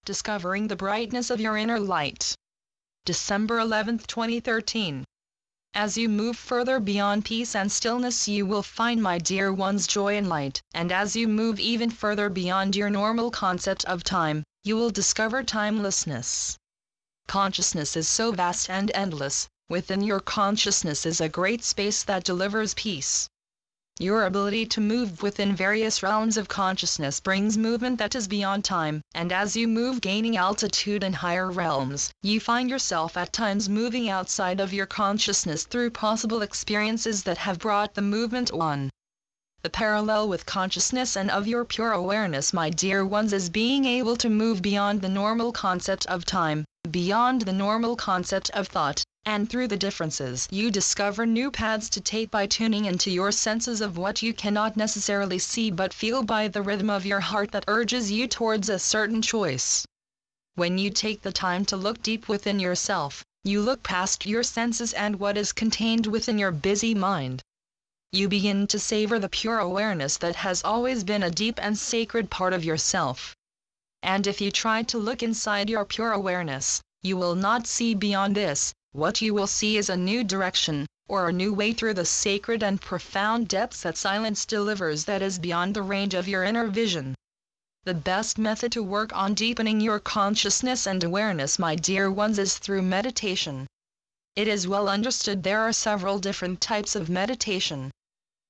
Discovering the brightness of your inner light. December 11, 2013. As you move further beyond peace and stillness, you will find, my dear ones, joy and light. And as you move even further beyond your normal concept of time, you will discover timelessness. Consciousness is so vast and endless. Within your consciousness is a great space that delivers peace. Your ability to move within various realms of consciousness brings movement that is beyond time, and as you move, gaining altitude in higher realms, you find yourself at times moving outside of your consciousness through possible experiences that have brought the movement on. The parallel with consciousness and of your pure awareness, my dear ones, is being able to move beyond the normal concept of time, beyond the normal concept of thought, and through the differences you discover new paths to take by tuning into your senses of what you cannot necessarily see but feel by the rhythm of your heart that urges you towards a certain choice. When you take the time to look deep within yourself, you look past your senses and what is contained within your busy mind. You begin to savor the pure awareness that has always been a deep and sacred part of yourself. And if you try to look inside your pure awareness, you will not see beyond this. What you will see is a new direction, or a new way through the sacred and profound depths that silence delivers that is beyond the range of your inner vision. The best method to work on deepening your consciousness and awareness, my dear ones, is through meditation. It is well understood there are several different types of meditation.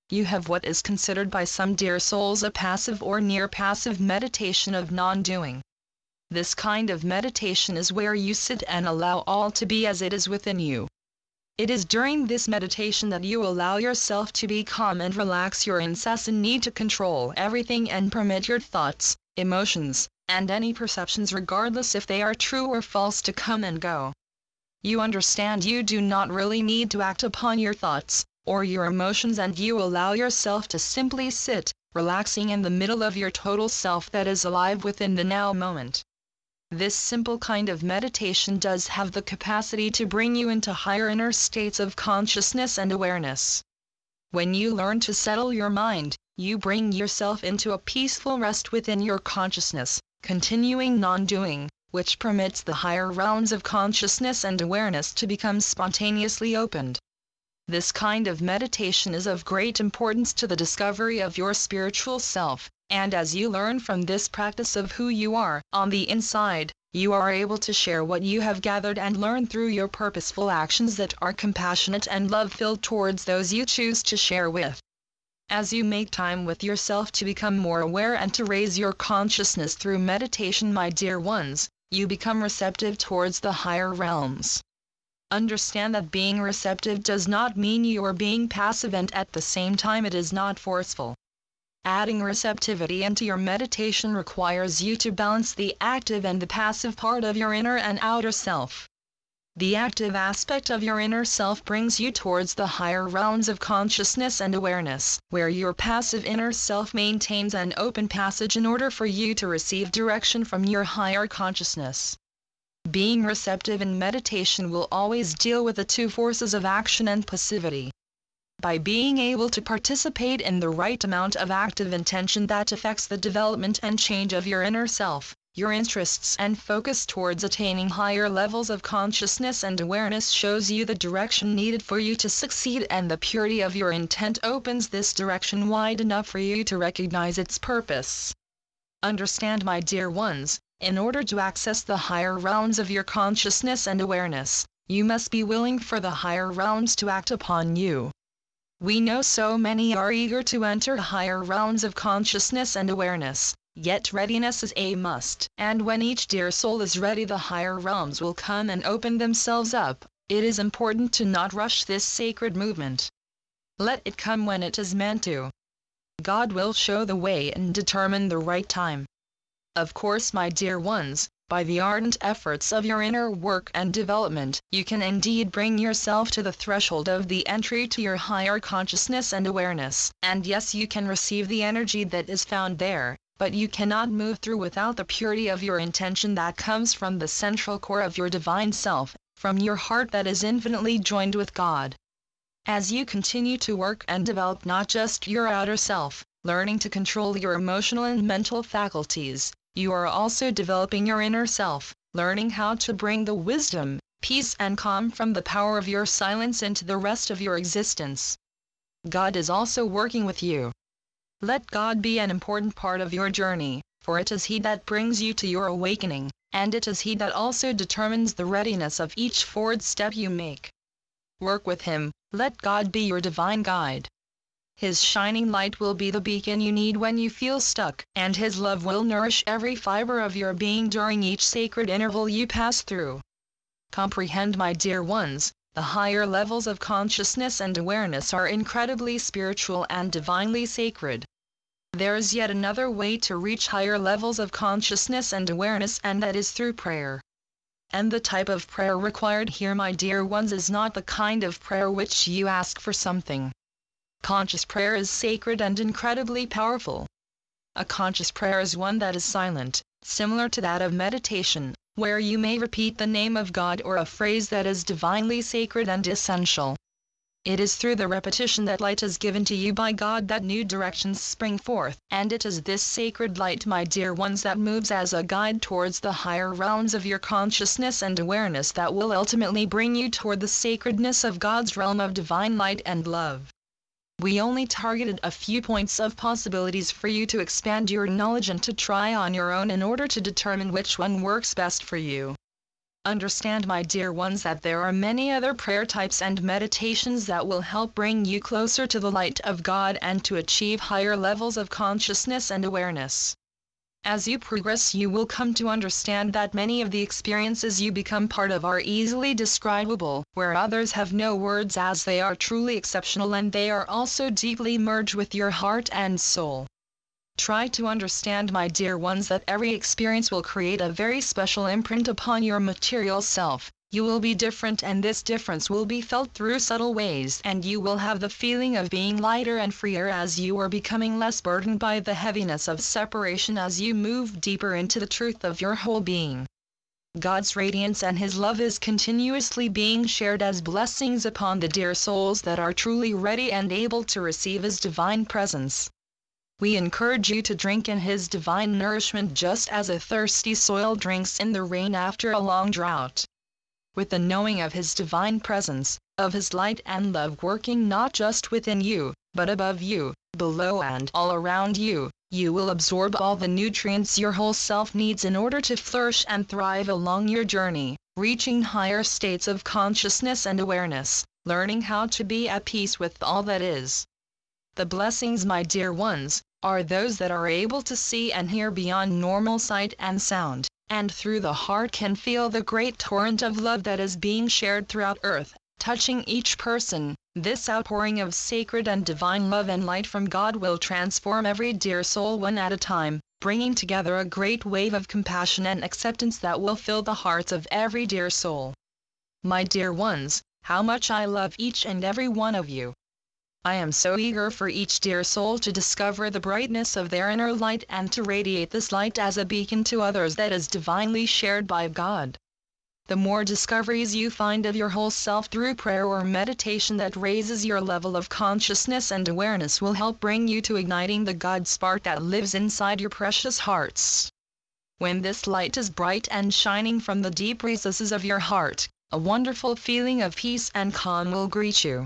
You have what is considered by some dear souls a passive or near-passive meditation of non-doing. This kind of meditation is where you sit and allow all to be as it is within you. It is during this meditation that you allow yourself to be calm and relax your incessant need to control everything and permit your thoughts, emotions, and any perceptions, regardless if they are true or false, to come and go. You understand you do not really need to act upon your thoughts or your emotions, and you allow yourself to simply sit, relaxing in the middle of your total self that is alive within the now moment. This simple kind of meditation does have the capacity to bring you into higher inner states of consciousness and awareness. When you learn to settle your mind, you bring yourself into a peaceful rest within your consciousness, continuing non-doing, which permits the higher realms of consciousness and awareness to become spontaneously opened. This kind of meditation is of great importance to the discovery of your spiritual self, and as you learn from this practice of who you are on the inside, you are able to share what you have gathered and learned through your purposeful actions that are compassionate and love-filled towards those you choose to share with. As you make time with yourself to become more aware and to raise your consciousness through meditation, my dear ones, you become receptive towards the higher realms. Understand that being receptive does not mean you are being passive, and at the same time it is not forceful. Adding receptivity into your meditation requires you to balance the active and the passive part of your inner and outer self. The active aspect of your inner self brings you towards the higher realms of consciousness and awareness, where your passive inner self maintains an open passage in order for you to receive direction from your higher consciousness. Being receptive in meditation will always deal with the two forces of action and passivity. By being able to participate in the right amount of active intention that affects the development and change of your inner self, your interests and focus towards attaining higher levels of consciousness and awareness shows you the direction needed for you to succeed, and the purity of your intent opens this direction wide enough for you to recognize its purpose. Understand, my dear ones, in order to access the higher realms of your consciousness and awareness, you must be willing for the higher realms to act upon you. We know so many are eager to enter higher realms of consciousness and awareness, yet readiness is a must. And when each dear soul is ready, the higher realms will come and open themselves up. It is important to not rush this sacred movement. Let it come when it is meant to. God will show the way and determine the right time. Of course, my dear ones, by the ardent efforts of your inner work and development, you can indeed bring yourself to the threshold of the entry to your higher consciousness and awareness. And yes, you can receive the energy that is found there, but you cannot move through without the purity of your intention that comes from the central core of your divine self, from your heart that is infinitely joined with God. As you continue to work and develop not just your outer self, learning to control your emotional and mental faculties, You are also developing your inner self, learning how to bring the wisdom, peace and calm from the power of your silence into the rest of your existence. God is also working with you. Let God be an important part of your journey, for it is He that brings you to your awakening, and it is He that also determines the readiness of each forward step you make. Work with Him, let God be your divine guide. His shining light will be the beacon you need when you feel stuck, and His love will nourish every fiber of your being during each sacred interval you pass through. Comprehend, my dear ones, the higher levels of consciousness and awareness are incredibly spiritual and divinely sacred. There is yet another way to reach higher levels of consciousness and awareness, and that is through prayer. And the type of prayer required here, my dear ones, is not the kind of prayer which you ask for something. Conscious prayer is sacred and incredibly powerful. A conscious prayer is one that is silent, similar to that of meditation, where you may repeat the name of God or a phrase that is divinely sacred and essential. It is through the repetition that light is given to you by God that new directions spring forth, and it is this sacred light, my dear ones, that moves as a guide towards the higher realms of your consciousness and awareness that will ultimately bring you toward the sacredness of God's realm of divine light and love. We only targeted a few points of possibilities for you to expand your knowledge and to try on your own in order to determine which one works best for you. Understand, my dear ones, that there are many other prayer types and meditations that will help bring you closer to the light of God and to achieve higher levels of consciousness and awareness. As you progress, you will come to understand that many of the experiences you become part of are easily describable, where others have no words, as they are truly exceptional and they are also deeply merged with your heart and soul. Try to understand, my dear ones, that every experience will create a very special imprint upon your material self. You will be different, and this difference will be felt through subtle ways, and you will have the feeling of being lighter and freer as you are becoming less burdened by the heaviness of separation as you move deeper into the truth of your whole being. God's radiance and His love is continuously being shared as blessings upon the dear souls that are truly ready and able to receive His divine presence. We encourage you to drink in His divine nourishment just as a thirsty soil drinks in the rain after a long drought. With the knowing of His divine presence, of His light and love working not just within you, but above you, below and all around you, you will absorb all the nutrients your whole self needs in order to flourish and thrive along your journey, reaching higher states of consciousness and awareness, learning how to be at peace with all that is. The blessings, my dear ones, are those that are able to see and hear beyond normal sight and sound, and through the heart can feel the great torrent of love that is being shared throughout earth, touching each person. This outpouring of sacred and divine love and light from God will transform every dear soul one at a time, bringing together a great wave of compassion and acceptance that will fill the hearts of every dear soul. My dear ones, how much I love each and every one of you. I am so eager for each dear soul to discover the brightness of their inner light and to radiate this light as a beacon to others that is divinely shared by God. The more discoveries you find of your whole self through prayer or meditation that raises your level of consciousness and awareness will help bring you to igniting the God spark that lives inside your precious hearts. When this light is bright and shining from the deep recesses of your heart, a wonderful feeling of peace and calm will greet you.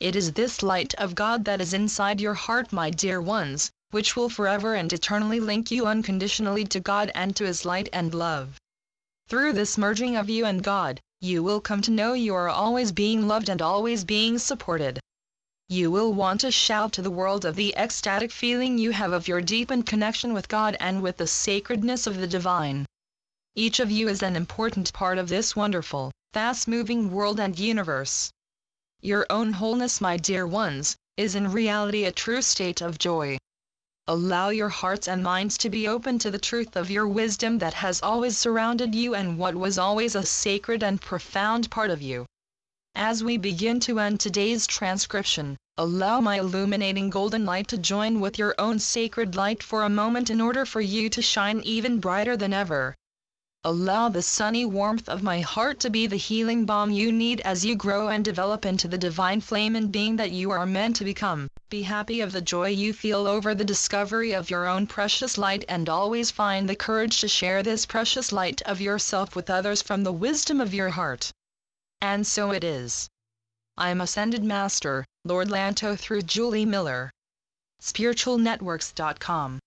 It is this light of God that is inside your heart, my dear ones, which will forever and eternally link you unconditionally to God and to His light and love. Through this merging of you and God, you will come to know you are always being loved and always being supported. You will want to shout to the world of the ecstatic feeling you have of your deepened connection with God and with the sacredness of the divine. Each of you is an important part of this wonderful, fast-moving world and universe. Your own wholeness, my dear ones, is in reality a true state of joy. Allow your hearts and minds to be open to the truth of your wisdom that has always surrounded you and what was always a sacred and profound part of you. As we begin to end today's transcription, allow my illuminating golden light to join with your own sacred light for a moment in order for you to shine even brighter than ever. Allow the sunny warmth of my heart to be the healing balm you need as you grow and develop into the divine flame and being that you are meant to become. Be happy of the joy you feel over the discovery of your own precious light, and always find the courage to share this precious light of yourself with others from the wisdom of your heart. And so it is. I am Ascended Master, Lord Lanto, through Julie Miller. SpiritualNetworks.com